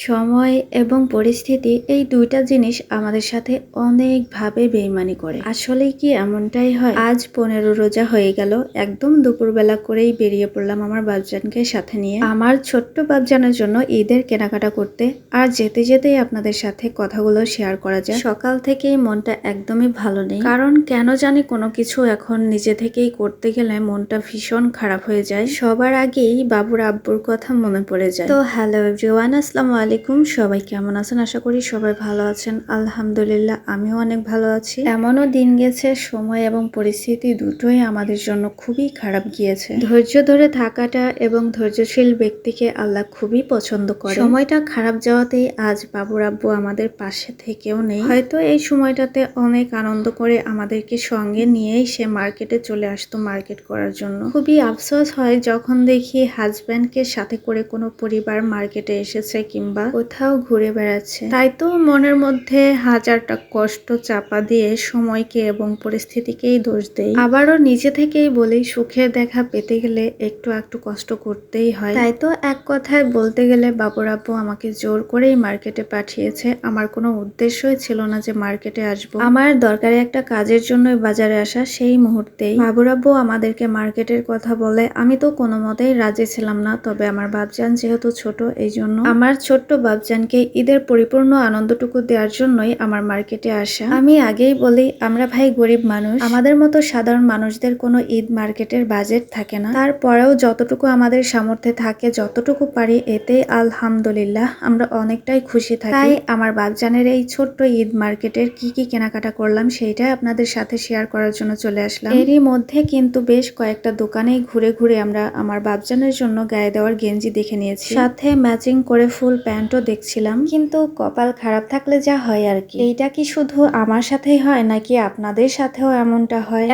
সময় এবং পরিস্থিতি এই দুইটা জিনিস আমাদের সাথে অনেকভাবে বেইমানি করে। আসলেই কি এমনটাই হয়? আজ 15 রোজা হয়ে গেল, একদম দুপুরবেলা করেই বেরিয়ে পড়লাম আমার বাবজানকে সাথে নিয়ে আমার ছোট্ট বাবজানের জন্য ঈদের কেনাকাটা করতে। আর যেতে যেতেই আপনাদের সাথে কথাগুলো শেয়ার করা যায়। সকাল থেকেই মনটা একদমই ভালো নেই, কারণ কেন জানি কোনো কিছু এখন নিজে থেকেই করতে গেলে মনটা ভীষণ খারাপ হয়ে যায়। সবার আগেই বাবুর আব্বুর কথা মনে পড়ে যায়। তো হ্যালো এভরিওয়ান, আসসালামু আলাইকুম। সবাই কেমন আছেন? আশা করি সবাই ভালো আছেন। আলহামদুলিল্লাহ, আমিও অনেক ভালো আছি। এমনও দিন গেছে, সময় এবং পরিস্থিতি দুটোই আমাদের জন্য খুবই খারাপ গিয়েছে। ধৈর্য ধরে থাকাটা এবং ধৈর্যশীল ব্যক্তিকে আল্লাহ খুবই পছন্দ করে। সময়টা খারাপ যাওয়াতেই আজ বাবুর আব্বু আমাদের পাশে থেকেও নেই। হয়তো এই সময়টাতে অনেক আনন্দ করে আমাদেরকে সঙ্গে নিয়েই সে মার্কেটে চলে আসতো মার্কেট করার জন্য। খুবই আফসোস হয় যখন দেখি হাজব্যান্ডকে সাথে করে কোনো পরিবার মার্কেটে এসেছে কিংবা কোথাও ঘুরে বেড়াচ্ছে। তাই তো মনের মধ্যে হাজারটা কষ্ট চাপা দিয়ে সময়কে এবং পরিস্থিতিকেই দোষ দেই। আবারও নিজে থেকেই বলি, সুখের দেখা পেতে গেলে একটু একটু কষ্ট করতেই হয়। তাই তো এক কথায় বলতে গেলে বাবুর আব্বু আমাকে জোর করেই মার্কেটে পাঠিয়েছে। আমার কোনো উদ্দেশ্যই ছিল না যে মার্কেটে আসবো। আমার দরকারি একটা কাজের জন্যই বাজারে আসা। সেই মুহূর্তেই বাবুর আব্বু আমাদেরকে মার্কেটের কথা বলে। আমি তো কোনো মতেই রাজি ছিলাম না, তবে আমার বাবজান যেহেতু ছোট, এই জন্য আমার ছোট্ট বাবজানকে ঈদের পরিপূর্ণ আনন্দটুকু দেওয়ার জন্যই আমার মার্কেটে আসা। আমি আগেই বলি, আমরা ভাই গরিব মানুষ, আমাদের মতো সাধারণ মানুষদের কোনো ঈদ মার্কেটের বাজেট থাকে না। তারপরেও যতটুকু আমাদের সামর্থ্যে থাকে, যতটুকু পারি, এতেই আলহামদুলিল্লাহ আমরা অনেকটাই খুশি থাকি। তাই আমার বাবজানের এই ছোট্ট ঈদ মার্কেটের কি কি কেনাকাটা করলাম সেইটাই আপনাদের সাথে শেয়ার করার জন্য চলে আসলাম। এরই মধ্যে কিন্তু বেশ কয়েকটা দোকানেই ঘুরে ঘুরে আমরা আমার বাবজানের জন্য গায়ে দেওয়ার গেঞ্জি দেখে নিয়েছি, সাথে ম্যাচিং করে ফুল প্যান্টও দেখছিলাম। কিন্তু কপাল খারাপ থাকলে যা হয় আর কি। এইটা কি শুধু আমার সাথেই হয় নাকি আপনাদের সাথেও এমনটা হয়?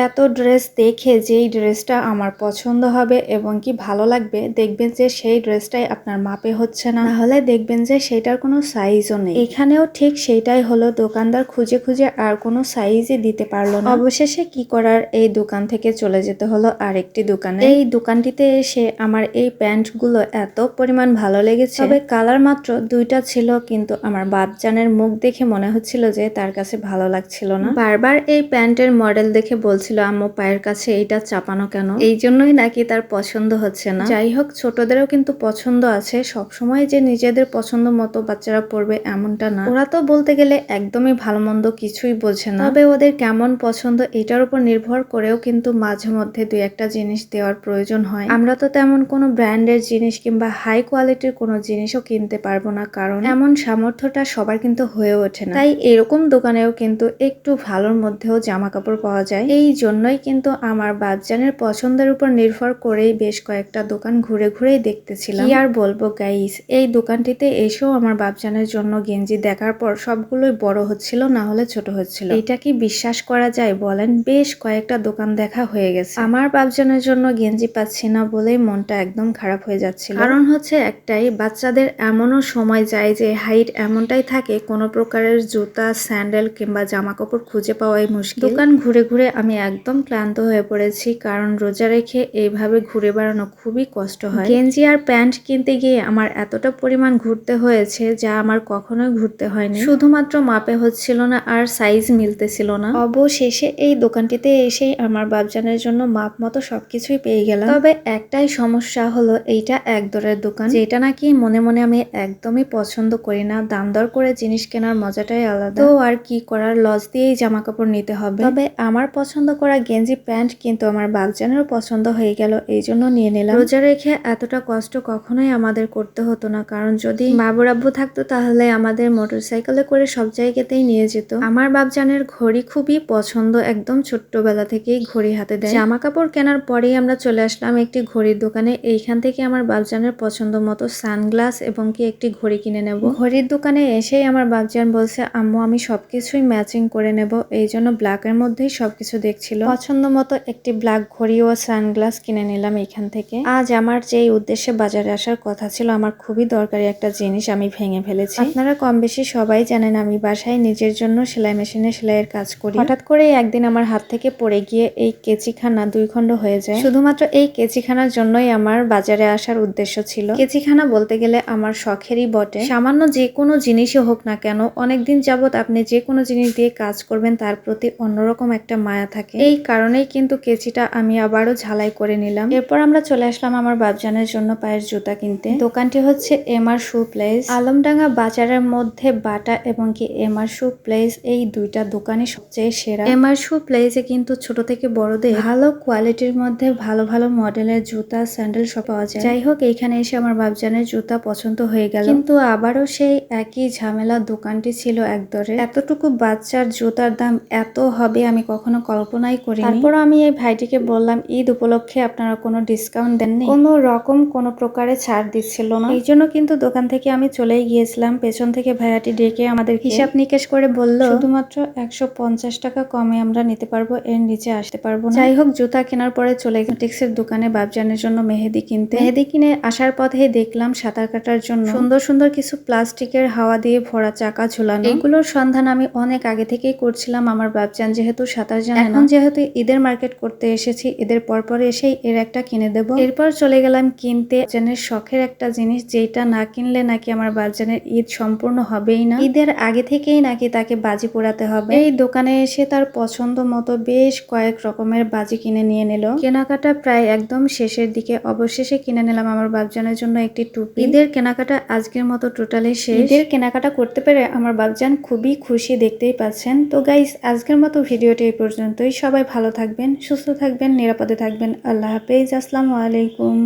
এত ড্রেস দেখে যেই ড্রেসটা আমার পছন্দ হবে এবং কি ভালো লাগবে, দেখবেন যে সেই ড্রেসটাই আপনার মাপে হচ্ছে না, তাহলে দেখবেন যে সেটার কোনো সাইজও নেই। এখানেও ঠিক সেইটাই হলো, দোকানদার খুঁজে খুঁজে আর কোনো সাইজই দিতে পারলো না। অবশেষে কি করার, এই দোকান থেকে চলে যেতে হলো আরেকটি দোকানে। এই দোকানটিতে এসে আমার এই প্যান্টগুলো এত পরিমাণ ভালো লেগেছে, তবে কালার মাত্র দুইটা ছিল, কিন্তু আমার বাবজানের মুখ দেখে মনে হচ্ছিল যে তার কাছে ভালো লাগছিল না। বারবার এই প্যান্টের মডেল দেখে বলছিল, আম্মু পায়ের কাছে এইটা চাপানো কেন? এই জন্যই নাকি তার পছন্দ হচ্ছে না। যাই হোক, ছোটদেরও কিন্তু পছন্দ আছে। সবসময় যে নিজেদের পছন্দ মতো বাচ্চারা পড়বে এমনটা না। ওরা তো বলতে গেলে একদমই ভালো মন্দ কিছুই বোঝে না, তবে ওদের কেমন পছন্দ এটার উপর নির্ভর করেও কিন্তু মাঝে মধ্যে দুই একটা জিনিস দেওয়ার প্রয়োজন হয়। আমরা তো তেমন কোনো ব্র্যান্ডের জিনিস কিংবা হাই কোয়ালিটির কোনো জিনিসও কিনতে পারবো না, কারণ এমন সামর্থ্যটা সবার কিন্তু হয়ে ওঠে না। তাই এরকম দোকানেও কিন্তু একটু ভালোর মধ্যেও জামা কাপড় পাওয়া যায়। এই জন্যই কিন্তু আমার বাবজানের পছন্দের উপর নির্ভর করেই বেশ কয়েকটা দোকান ঘুরে ঘুরেই দেখতেছিলাম। কি আর বলবো গাইস, এই দোকানটিতে এসেও আমার বাবজানের জন্য গেঞ্জি দেখার পর সবগুলোই বড় হচ্ছিল, না হলে ছোট হচ্ছিল। এটা কি বিশ্বাস করা যায় বলেন? বেশ কয়েকটা দোকান দেখা হয়ে গেছে, আমার বাবজানের জন্য গেঞ্জি পাচ্ছি না বলেই মনটা একদম খারাপ হয়ে যাচ্ছিল। কারণ হচ্ছে একটাই, বাচ্চাদের এমনও সময় যায় যে হাইট এমনটাই থাকে, কোনো প্রকারের জুতা, স্যান্ডেল কিংবা জামা কাপড় খুঁজে পাওয়াই মুশকিল। দোকান ঘুরে ঘুরে আমি একদম ক্লান্ত হয়ে পড়েছি, কারণ রোজা রেখে এইভাবে ঘুরে বেড়ানো খুবই কষ্ট হয়। গেঞ্জি আর প্যান্ট কিনতে গিয়ে আমার এতটা পরিমাণ ঘুরতে হয়েছে যা আমার কখনোই ঘুরতে হয়নি। শুধুমাত্র মাপে হচ্ছিল না আর সাইজ মিলতেছিল না। অবশেষে এই দোকানটিতে এসেই আমার বাবজানের জন্য মাপ মতো সবকিছুই পেয়ে গেলাম। তবে একটাই সমস্যা হলো, এইটা এক দরের দোকান, যেটা নাকি মনে মনে আমি একদমই পছন্দ করি না। দাম দর করে জিনিস কেনার মজাটাই আলাদা। তো আর কি করার, লস দিয়েই জামা কাপড় নিতে হবে। তবে আমার পছন্দ করা গেঞ্জি প্যান্ট কিন্তু আমার বাবজানেরও পছন্দ হয়ে গেল, এই জন্য নিয়ে নিলাম। রোজা রেখে এতটা কষ্ট কখনোই আমাদের করতে হতো না, কারণ যদি বাবুর আব্বু থাকতো তাহলে আমাদের মোটরসাইকেলে করে সব জায়গাতেই নিয়ে যেত। আমার বাবজানের ঘড়ি খুবই পছন্দ, একদম ছোট্টবেলা থেকেই ঘড়ি হাতে দেয়। জামা কাপড় কেনার পরেই আমরা চলে আসলাম একটি ঘড়ির দোকানে। এইখান থেকে আমার বাবজানের পছন্দ মতো সানগ্লাস এবং কি একটি ঘড়ি কিনে নেব। ঘড়ির দোকানে এসেই আমার বাবজান বলছে, আম্মু আমি সবকিছুই ম্যাচিং করে নেব, এই জন্য ব্ল্যাকের মধ্যেই সবকিছু দেখছিল। পছন্দ মতো একটি ব্ল্যাক ঘড়ি ও সানগ্লাস কিনে নিলাম এইখান থেকে। আজ আমার যেই উদ্দেশ্যে বাজারে আসার কথা ছিল, আমার খুবই দরকারি একটা জিনিস আমি ভেঙে ফেলেছি। আপনারা কম বেশি সবাই জানেন আমি বাসায় নিজের জন্য সেলাই মেশিনে সেলাইয়ের কাজ করি। হঠাৎ করেই একদিন আমার হাত থেকে পড়ে গিয়ে এই কেচিখানা দুই খণ্ড হয়ে যায়। শুধুমাত্র এই কেচিখানার জন্যই আমার বাজারে আসার উদ্দেশ্য ছিল। কেচিখানা বলতে গেলে আমার শখেরই বটে। সামান্য যে কোনো জিনিসই হোক না কেন, অনেকদিন যাবত আপনি যে কোনো জিনিস দিয়ে কাজ করবেন তার প্রতি অন্যরকম একটা মায়া থাকে। এই কারণেই কিন্তু কেচিটা আমি আবারও ঝালাই করে নিলাম। এরপর আমরা চলে আসলাম আমার বাবজানের জন্য পায়ের জুতা কিনতে। দোকানটি হচ্ছে এমআর শু প্লেস। আলমডাঙ্গা বাজারের মধ্যে বাটা এবং কি এমআর শু প্লেস এই দুইটা দোকানই সবচেয়ে সেরা। এমআর শু প্লেসে কিন্তু ছোট থেকে বড়দের ভালো কোয়ালিটির মধ্যে ভালো ভালো মডেলের জুতা স্যান্ডেল সব পাওয়া যায়। যাই হোক, এখানে এসে আমার বাবজানের জুতা পছন্দ হয়ে গেল, কিন্তু আবারও সেই একই ঝামেলা। দোকানটি ছিল একদরে। এতটুকু বাচ্চার জুতার দাম এত হবে আমি কখনো কল্পনাই করিনি। তারপর আমি এই ভাইটিকে বললাম, ঈদ উপলক্ষে আপনারা কোনো ডিসকাউন্ট দেননি? কোনো রকম কোনো প্রকারে ছাড় দিচ্ছিল না। এই জন্য কিন্তু দোকান থেকে আমি চলেই গিয়েছিলাম। পেছন থেকে ভাইয়াটি ডেকে আমাদের হিসাব নিকেশ করে বলল, শুধুমাত্র 150 টাকা কমে আমরা নিতে পারবো, এর নিচে আসতে পারবো না। যাই হোক, জুতা কেনার পরে চলে কসমেটিক্সের দোকানে বাবজানের জন্য মেহেদি কিনতে। মেহেদি কিনে আসার পথে দেখলাম সাঁতার কাটার জন্য সুন্দর সুন্দর কিছু প্লাস্টিকের হাওয়া দিয়ে ভরা চাকা ঝুলানো। এগুলোর সন্ধান আমি অনেক আগে থেকেই করছিলাম। আমার বাবজান যেহেতু সাঁতার জানে না, এখন যেহেতু ঈদের মার্কেট করতে এসেছি, ঈদের পরপর এসেই এর একটা কিনে দেব। এরপর চলে গেলাম কিনতে বাবজানের শখের একটা জিনিস, যেটা না কিনলে নাকি আমার বাবজানের ঈদ সম্পূর্ণ হবেই না। ঈদের আগে থেকেই নাকি তাকে বাজি পোড়াতে হবে। এই দোকানে এসে তার পছন্দ মতো বেশ কয়েক রকমের বাজি কিনে নিয়ে নিল। কেনাকাটা প্রায় একদম শেষের দিকে। অবশেষে কিনে নিলাম আমার বাবজানের জন্য একটি টুপি। ঈদের কেনাকাটা আজকের মতো টোটালি শেষ। ঈদের কেনাকাটা করতে পেরে আমার বাবজান খুবই খুশি, দেখতেই পাচ্ছেন। তো গাইস, আজকের মতো ভিডিওটি এই পর্যন্তই। সবাই ভালো থাকবেন, সুস্থ থাকবেন, নিরাপদে থাকবেন। আল্লাহ হাফেজ। আসসালামু আলাইকুম।